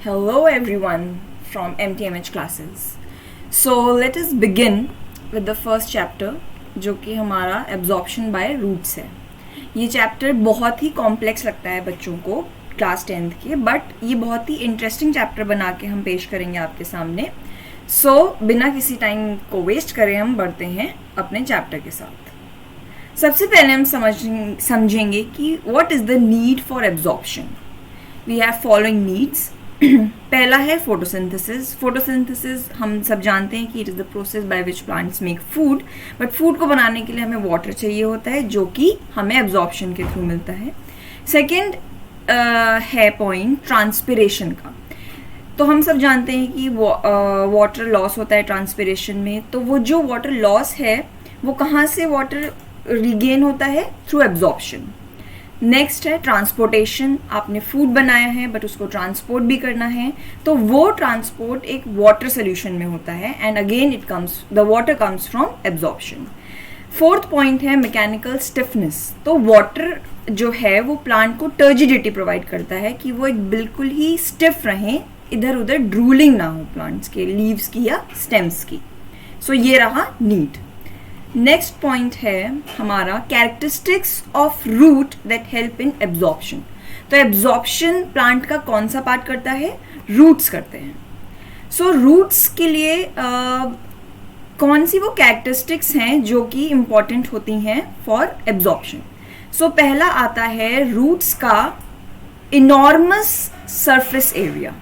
Hello everyone from MTMH classes. So let us begin with the first chapter जो कि हमारा absorption by roots है. ये chapter बहुत ही कॉम्प्लेक्स लगता है बच्चों को क्लास 10th के, बट ये बहुत ही इंटरेस्टिंग चैप्टर बना के हम पेश करेंगे आपके सामने. बिना किसी टाइम को वेस्ट करे हम बढ़ते हैं अपने चैप्टर के साथ. सबसे पहले हम समझेंगे कि what is the need for absorption. We have following needs. पहला है फोटोसिंथेसिस. फोटोसिंथेसिस हम सब जानते हैं कि it is the process by which plants make food, but food को बनाने के लिए हमें वाटर चाहिए होता है जो कि हमें एब्जॉर्प्शन के थ्रू मिलता है. सेकेंड है पॉइंट ट्रांसपिरेशन का. तो हम सब जानते हैं कि वाटर लॉस होता है ट्रांसपिरेशन में. तो वो जो वाटर लॉस है वो कहाँ से वाटर रिगेन होता है? Through absorption. नेक्स्ट है ट्रांसपोर्टेशन. आपने फूड बनाया है बट उसको ट्रांसपोर्ट भी करना है, तो वो ट्रांसपोर्ट एक वाटर सोल्यूशन में होता है and again the water comes from absorption. Fourth point है मैकेनिकल स्टिफनेस. तो वाटर जो है वो प्लांट को टर्जिडिटी प्रोवाइड करता है कि वो एक बिल्कुल ही स्टिफ रहें, इधर उधर ड्रूलिंग ना हो प्लांट्स के लीव्स की या स्टेम्स की. ये रहा नीड. नेक्स्ट पॉइंट है हमारा characteristics of root that help in absorption. तो एब्जॉर्प्शन प्लांट का कौन सा पार्ट करता है? रूट्स करते हैं. रूट्स के लिए कौन सी वो कैरेक्टरिस्टिक्स हैं जो कि इम्पॉर्टेंट होती हैं फॉर एब्जॉर्प्शन. पहला आता है रूट्स का enormous surface area.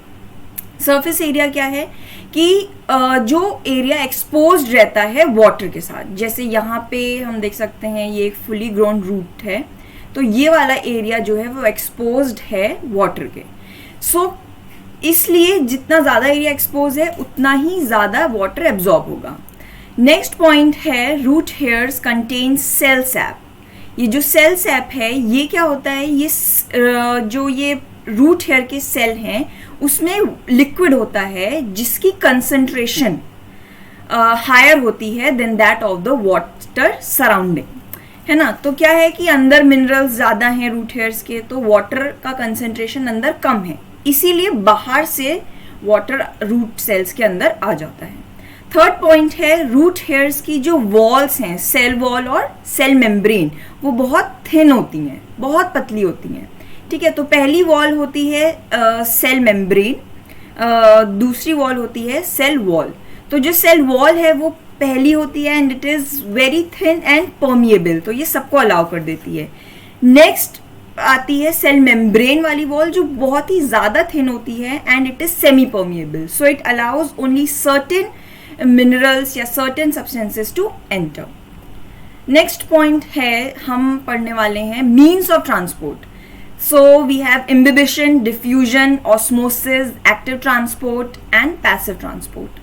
Surface area क्या है कि जो एरिया एक्सपोज्ड रहता है वाटर के साथ. जैसे यहाँ पे हम देख सकते हैं ये एक फुली ग्रोन रूट है, तो ये वाला एरिया जो है वो एक्सपोज्ड है वाटर के. इसलिए जितना ज़्यादा एरिया एक्सपोज है उतना ही ज़्यादा वाटर एब्जॉर्ब होगा. नेक्स्ट पॉइंट है root hairs contain cell sap. ये जो सेल सैप है ये क्या होता है? ये रूट हेयर के सेल हैं उसमें लिक्विड होता है जिसकी कंसंट्रेशन हायर होती है then that of the water surrounding, है ना. तो क्या है कि अंदर मिनरल्स ज़्यादा हैं रूट हेयर्स के, तो वाटर का कंसंट्रेशन अंदर कम है, इसीलिए बाहर से वाटर रूट सेल्स के अंदर आ जाता है. थर्ड पॉइंट है रूट हेयर्स की जो वॉल्स हैं, सेल वॉल और सेल मेम्ब्रेन, वो बहुत थिन होती हैं, बहुत पतली होती हैं. ठीक है, तो पहली वॉल होती है सेल मेम्ब्रेन, दूसरी वॉल होती है सेल वॉल. तो जो सेल वॉल है वो पहली होती है and it is very thin and permeable, तो ये सबको अलाउ कर देती है. नेक्स्ट आती है सेल मेम्ब्रेन वाली वॉल जो बहुत ही ज़्यादा थिन होती है and it is semi permeable, so it allows only certain minerals या certain substances to enter. Next point है हम पढ़ने वाले हैं means of transport. We have imbibition, diffusion, osmosis, active transport and passive transport.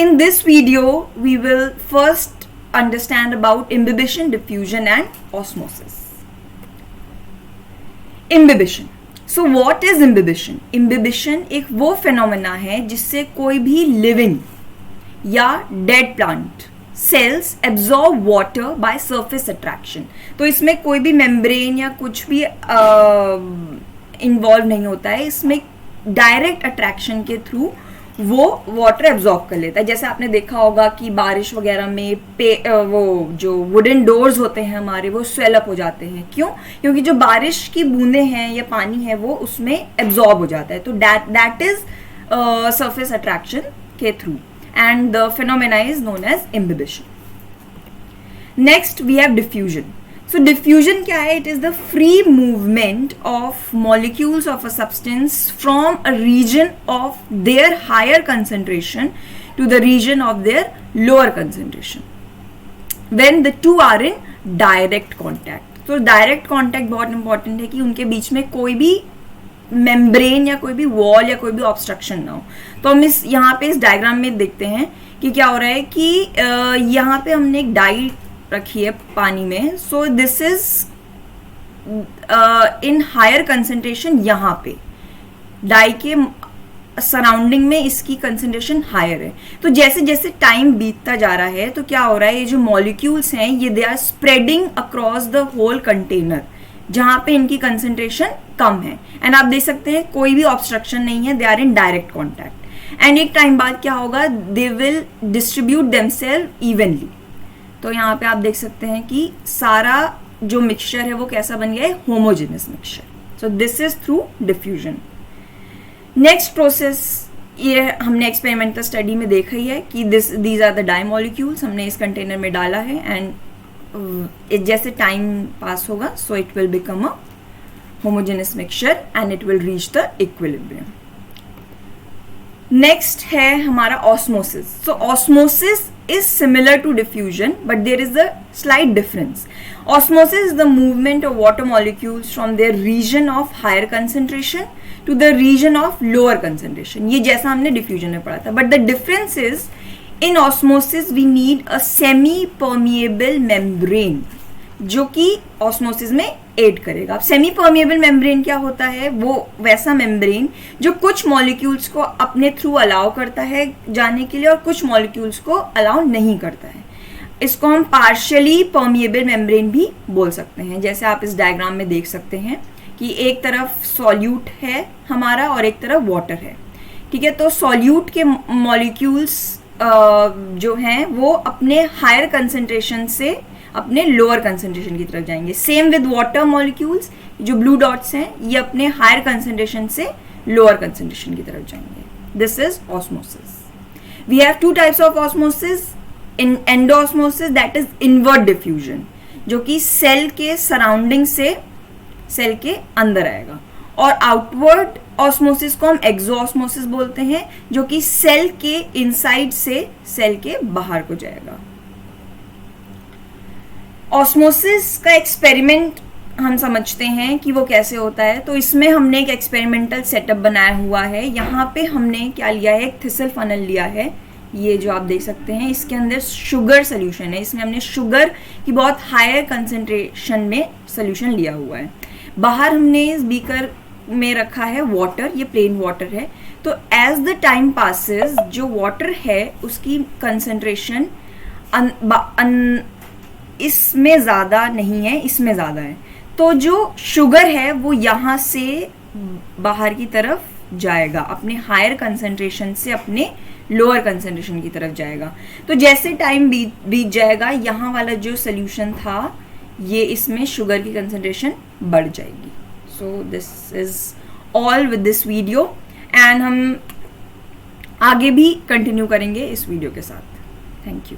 In this video, we will first understand about imbibition, diffusion and osmosis. Imbibition. What is imbibition? Imbibition एक वो phenomena है जिससे कोई भी living या dead plant cells absorb water by surface attraction. तो इसमें कोई भी मेम्ब्रेन या कुछ भी इन्वॉल्व नहीं होता है, इसमें डायरेक्ट अट्रैक्शन के थ्रू वो वाटर एब्जॉर्ब कर लेता है. जैसे आपने देखा होगा कि बारिश वगैरह में वो जो वुडन डोर्स होते हैं हमारे वो स्वेल अप हो जाते हैं. क्यों? क्योंकि जो बारिश की बूंदें हैं या पानी है वो उसमें एब्जॉर्ब हो जाता है. तो दैट इज सरफेस अट्रैक्शन के through. And the phenomena is known as imbibition. Next we have diffusion. Diffusion क्या है? It is the free movement of molecules of a substance from a region of their higher concentration to the region of their lower concentration when the two are in direct contact. Direct contact बहुत important है कि उनके बीच में कोई भी membrane या कोई भी वॉल या कोई भी ऑब्स्ट्रक्शन ना हो. तो हम यहाँ पे इस डायग्राम में देखते हैं कि क्या हो रहा है कि यहाँ पे हमने एक डाई रखी है पानी में. This is in higher concentration. यहाँ पे डाई के सराउंडिंग में इसकी कंसंट्रेशन हायर है. तो जैसे जैसे टाइम बीतता जा रहा है तो क्या हो रहा है, ये जो मॉलिक्यूल्स हैं ये they are spreading across the whole container. जहां पे इनकी कंसंट्रेशन कम है। एंड आप देख सकते हैं कोई भी ऑब्स्ट्रक्शन नहीं है, they are in direct contact. And एक टाइम बाद क्या होगा, they will distribute themselves evenly. तो यहाँ पे आप देख सकते हैं कि सारा जो मिक्सचर है वो कैसा बन गया है, homogenous mixture. So this is through diffusion. Next process ये हमने एक्सपेरिमेंटल स्टडी में देखा ही है कि these are the dye molecules, हमने इस कंटेनर में डाला है एंड जैसे टाइम पास होगा so it will become a homogeneous mixture and it will reach the equilibrium. Next है हमारा osmosis. So osmosis is similar to diffusion, but there is a slight difference. Osmosis is the movement of water molecules from their region of higher concentration to the region of lower concentration. ये जैसा हमने diffusion में पढ़ा था, but the difference is in osmosis we need a semi-permeable membrane, जो कि osmosis में add करेगा। अब सेमी परमिएबल मेम्ब्रेन क्या होता है, वो वैसा मेम्ब्रेन जो कुछ मॉलिक्यूल्स को अपने थ्रू अलाउ करता है जाने के लिए और कुछ मॉलिक्यूल्स को अलाउ नहीं करता है। इसको हम पार्शियली परमिएबल मेम्ब्रेन भी बोल सकते हैं। जैसे आप इस डायग्राम में देख सकते हैं कि एक तरफ सॉल्यूट है हमारा और एक तरफ वाटर है, ठीक है। तो सॉल्यूट के मॉलिक्यूल्स जो हैं वो अपने हायर कंसंट्रेशन से अपने लोअर कंसंट्रेशन की तरफ जाएंगे। सेम विद वाटर मॉलिक्यूल्स, जो ब्लू डॉट्स हैं ये अपने हायर कंसंट्रेशन से लोअर कंसंट्रेशन की तरफ जाएंगे। This is osmosis. We have two types of osmosis. In endosmosis that is invert diffusion, जो कि सेल के सराउंडिंग से सेल के अंदर आएगा, और आउटवर्ड ऑस्मोसिस को हम एक्सोऑस्मोसिस बोलते हैं, जो कि सेल के इनसाइड से सेल के बाहर को जाएगा। ऑस्मोसिस का एक्सपेरिमेंट हम समझते हैं कि वो कैसे होता है। तो इसमें हमने एक एक्सपेरिमेंटल सेटअप बनाया हुआ है। यहाँ पे हमने क्या लिया है, एक थिसल फनल लिया है, ये जो आप देख सकते हैं। इसके अंदर शुगर सोल्यूशन है, इसमें हमने शुगर की बहुत हायर कंसंट्रेशन में सोल्यूशन लिया हुआ है। बाहर हमने इस बीकर में रखा है वाटर, ये प्लेन वाटर है। तो एज द टाइम पासेस जो वाटर है उसकी कंसंट्रेशन इसमें ज़्यादा नहीं है, इसमें ज़्यादा है। तो जो शुगर है वो यहाँ से बाहर की तरफ जाएगा, अपने हायर कंसंट्रेशन से अपने लोअर कंसंट्रेशन की तरफ जाएगा। तो जैसे टाइम बीत जाएगा, यहाँ वाला जो सोल्यूशन था ये इसमें शुगर की कंसंट्रेशन बढ़ जाएगी। सो this is all with this video, and हम आगे भी कंटिन्यू करेंगे इस वीडियो के साथ। Thank you.